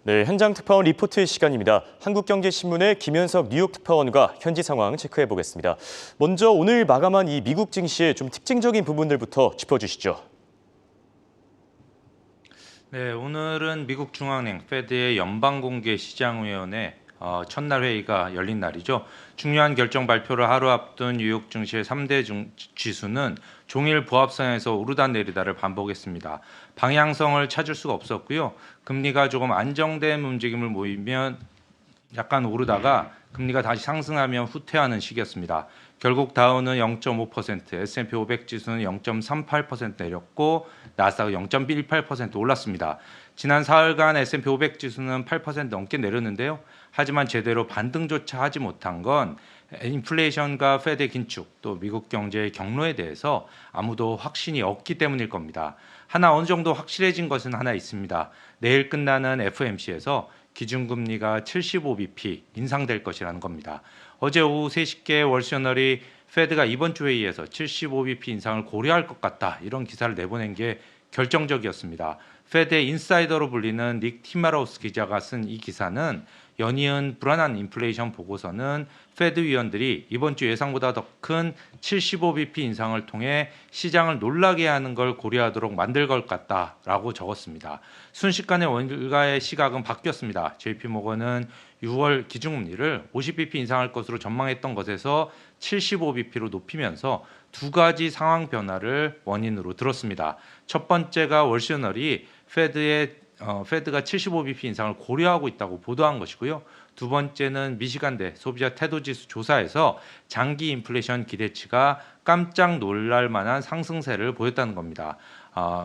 네, 현장 특파원 리포트 시간입니다. 한국경제신문의 김현석 뉴욕 특파원과 현지 상황 체크해 보겠습니다. 먼저 오늘 마감한 이 미국 증시의 좀 특징적인 부분들부터 짚어주시죠. 네, 오늘은 미국 중앙은행 페드의 연방공개시장위원회 첫날 회의가 열린 날이죠. 중요한 결정 발표를 하루 앞둔 뉴욕 증시의 3대 지수는 종일 보합선에서 오르다 내리다를 반복했습니다. 방향성을 찾을 수가 없었고요. 금리가 조금 안정된 움직임을 보이면 약간 오르다가 금리가 다시 상승하면 후퇴하는 시기였습니다. 결국 다우는 0.5%, S&P 500 지수는 0.38% 내렸고 나스닥은 0.18% 올랐습니다. 지난 사흘간 S&P 500 지수는 8% 넘게 내렸는데요. 하지만 제대로 반등조차 하지 못한 건 인플레이션과 페드의 긴축, 또 미국 경제의 경로에 대해서 아무도 확신이 없기 때문일 겁니다. 하나 어느 정도 확실해진 것은 하나 있습니다. 내일 끝나는 FOMC에서 기준금리가 75bp 인상될 것이라는 겁니다. 어제 오후 3시께 월셔널이 페드가 이번 주 회의에서 75bp 인상을 고려할 것 같다, 이런 기사를 내보낸 게 결정적이었습니다. 페드의 인사이더로 불리는 닉 티마로우스 기자가 쓴 이 기사는 연이은 불안한 인플레이션 보고서는 페드 위원들이 이번 주 예상보다 더 큰 75bp 인상을 통해 시장을 놀라게 하는 걸 고려하도록 만들 것 같다라고 적었습니다. 순식간에 월가의 시각은 바뀌었습니다. JP모건은 6월 기준금리를 50bp 인상할 것으로 전망했던 것에서 75bp로 높이면서 두 가지 상황 변화를 원인으로 들었습니다. 첫 번째가 월셔널이 페드가 75bp 인상을 고려하고 있다고 보도한 것이고요. 두 번째는 미시간대 소비자 태도지수 조사에서 장기 인플레이션 기대치가 깜짝 놀랄 만한 상승세를 보였다는 겁니다.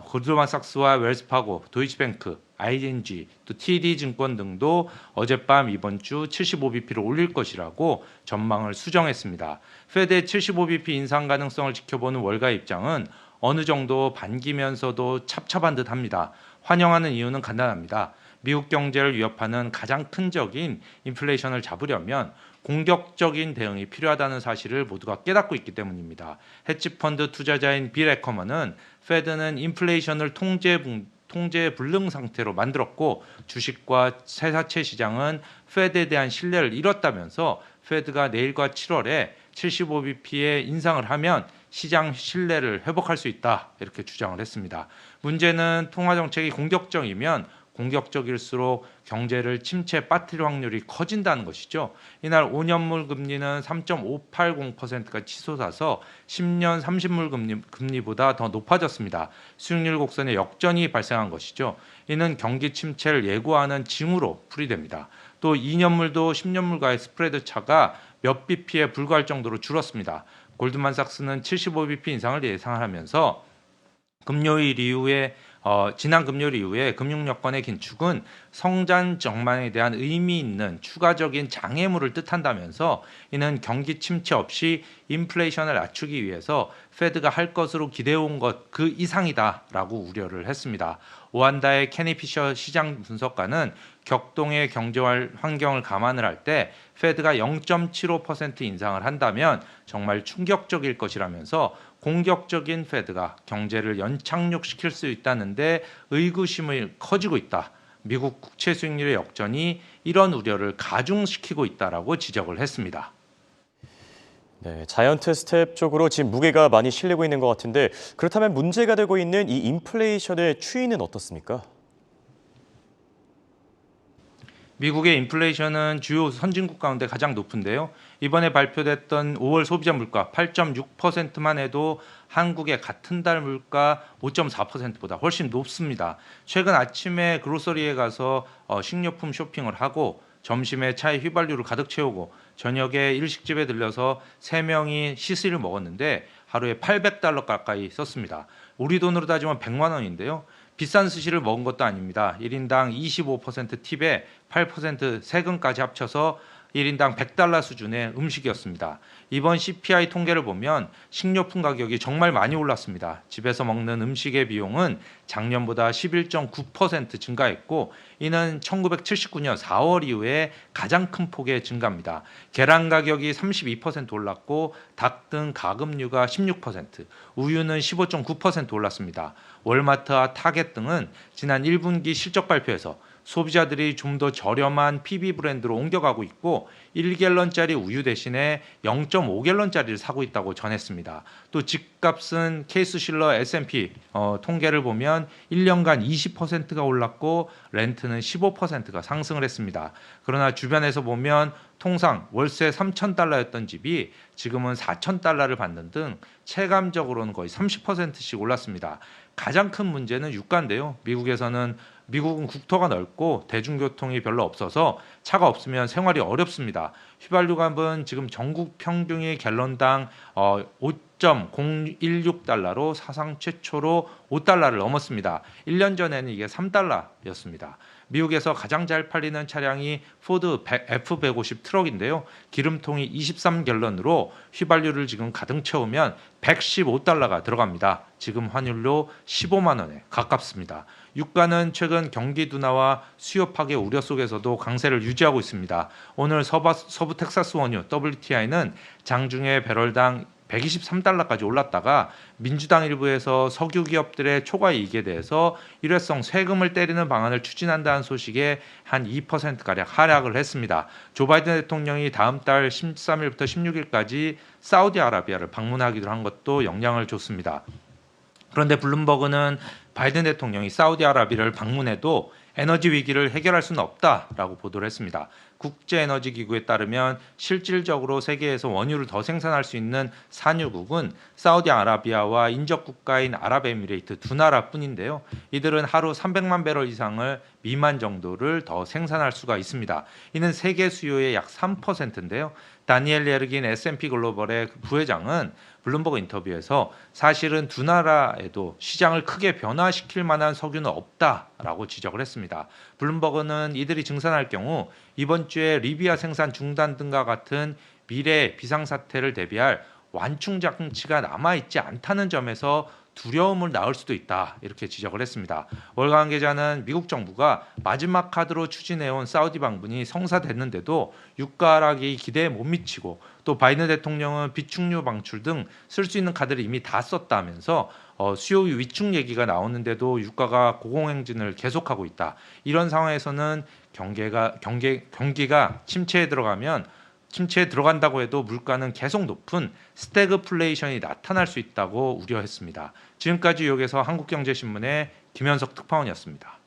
골드만삭스와 웰스파고, 도이치뱅크, ING, 또 TD증권 등도 어젯밤 이번 주 75bp를 올릴 것이라고 전망을 수정했습니다. 페드의 75bp 인상 가능성을 지켜보는 월가 입장은 어느 정도 반기면서도 찹찹한 듯합니다. 환영하는 이유는 간단합니다. 미국 경제를 위협하는 가장 큰 적인 인플레이션을 잡으려면 공격적인 대응이 필요하다는 사실을 모두가 깨닫고 있기 때문입니다. 헤지펀드 투자자인 빌 에커먼은 페드는 인플레이션을 통제 불능 상태로 만들었고 주식과 회사채 시장은 페드에 대한 신뢰를 잃었다면서 페드가 내일과 7월에 75bp의 인상을 하면 시장 신뢰를 회복할 수 있다, 이렇게 주장을 했습니다. 문제는 통화정책이 공격적이면 공격적일수록 경제를 침체에 빠뜨릴 확률이 커진다는 것이죠. 이날 5년물 금리는 3.580%가 치솟아서 10년 30물 금리보다 더 높아졌습니다. 수익률 곡선에 역전이 발생한 것이죠. 이는 경기 침체를 예고하는 징후로 풀이됩니다. 또 2년물도 10년물과의 스프레드 차가 몇 bp에 불과할 정도로 줄었습니다. 골드만삭스는 75bp 인상을 예상하면서 지난 금요일 이후에 금융 여건의 긴축은 성장 전망에 대한 의미 있는 추가적인 장애물을 뜻한다면서 이는 경기 침체 없이 인플레이션을 낮추기 위해서 페드가 할 것으로 기대해온 것 그 이상이다라고 우려를 했습니다. 오한다의 케니 피셔 시장 분석가는 격동의 경제 환경을 감안을 할 때 페드가 0.75% 인상을 한다면 정말 충격적일 것이라면서 공격적인 페드가 경제를 연착륙시킬 수 있다는데 의구심이 커지고 있다. 미국 국채 수익률의 역전이 이런 우려를 가중시키고 있다라고 지적을 했습니다. 네, 자이언트 스텝 쪽으로 지금 무게가 많이 실리고 있는 것 같은데 그렇다면 문제가 되고 있는 이 인플레이션의 추이는 어떻습니까? 미국의 인플레이션은 주요 선진국 가운데 가장 높은데요. 이번에 발표됐던 5월 소비자 물가 8.6%만 해도 한국의 같은 달 물가 5.4%보다 훨씬 높습니다. 최근 아침에 그로서리에 가서 식료품 쇼핑을 하고 점심에 차에 휘발유를 가득 채우고 저녁에 일식집에 들려서 3명이 시스를 먹었는데 하루에 $800 가까이 썼습니다. 우리 돈으로 따지면 100만 원인데요. 비싼 스시를 먹은 것도 아닙니다. 1인당 25% 팁에 8% 세금까지 합쳐서 1인당 $100 수준의 음식이었습니다. 이번 CPI 통계를 보면 식료품 가격이 정말 많이 올랐습니다. 집에서 먹는 음식의 비용은 작년보다 11.9% 증가했고 이는 1979년 4월 이후에 가장 큰 폭의 증가입니다. 계란 가격이 32% 올랐고 닭 등 가금류가 16%, 우유는 15.9% 올랐습니다. 월마트와 타겟 등은 지난 1분기 실적 발표에서 소비자들이 좀 더 저렴한 PB 브랜드로 옮겨가고 있고 1갤런짜리 우유 대신에 0.5갤런짜리를 사고 있다고 전했습니다. 또 집값은 케이스실러 S&P 통계를 보면 1년간 20%가 올랐고 렌트는 15%가 상승을 했습니다. 그러나 주변에서 보면 통상 월세 3,000달러였던 집이 지금은 4,000달러를 받는 등 체감적으로는 거의 30%씩 올랐습니다. 가장 큰 문제는 유가인데요. 미국은 국토가 넓고 대중교통이 별로 없어서 차가 없으면 생활이 어렵습니다. 휘발유값은 지금 전국 평균이 갤런당 5.016달러로 사상 최초로 5달러를 넘었습니다. 1년 전에는 이게 3달러였습니다. 미국에서 가장 잘 팔리는 차량이 포드 F150 트럭인데요. 기름통이 23갤런으로 휘발유를 지금 가득 채우면 115달러가 들어갑니다. 지금 환율로 15만 원에 가깝습니다. 유가는 최근 경기 둔화와 수요 파괴 우려 속에서도 강세를 유지하고 있습니다. 오늘 서부 텍사스 원유 WTI는 장중에 배럴당 123달러까지 올랐다가 민주당 일부에서 석유 기업들의 초과 이익에 대해서 일회성 세금을 때리는 방안을 추진한다는 소식에 한 2%가량 하락을 했습니다. 조 바이든 대통령이 다음 달 13일부터 16일까지 사우디아라비아를 방문하기로 한 것도 영향을 줬습니다. 그런데 블룸버그는 바이든 대통령이 사우디아라비아를 방문해도 에너지 위기를 해결할 수는 없다라고 보도를 했습니다. 국제에너지기구에 따르면 실질적으로 세계에서 원유를 더 생산할 수 있는 산유국은 사우디아라비아와 인접국가인 아랍에미레이트 두 나라뿐인데요. 이들은 하루 300만 배럴 이상을 미만 정도를 더 생산할 수가 있습니다. 이는 세계 수요의 약 3%인데요. 다니엘 예르긴 S&P 글로벌의 부회장은 블룸버그 인터뷰에서 사실은 두 나라에도 시장을 크게 변화시킬 만한 석유는 없다라고 지적을 했습니다. 블룸버그는 이들이 증산할 경우 이번 주에 리비아 생산 중단 등과 같은 미래 비상사태를 대비할 완충 장치가 남아있지 않다는 점에서 두려움을 낳을 수도 있다 이렇게 지적을 했습니다. 월 관계자는 미국 정부가 마지막 카드로 추진해온 사우디 방문이 성사됐는데도 유가 하락이 기대에 못 미치고 또 바이든 대통령은 비축유 방출 등 쓸 수 있는 카드를 이미 다 썼다면서 수요 위축 얘기가 나오는데도 유가가 고공행진을 계속하고 있다. 이런 상황에서는 경기가 침체에 들어간다고 해도 물가는 계속 높은 스태그플레이션이 나타날 수 있다고 우려했습니다. 지금까지 뉴욕에서 한국경제신문의 김현석 특파원이었습니다.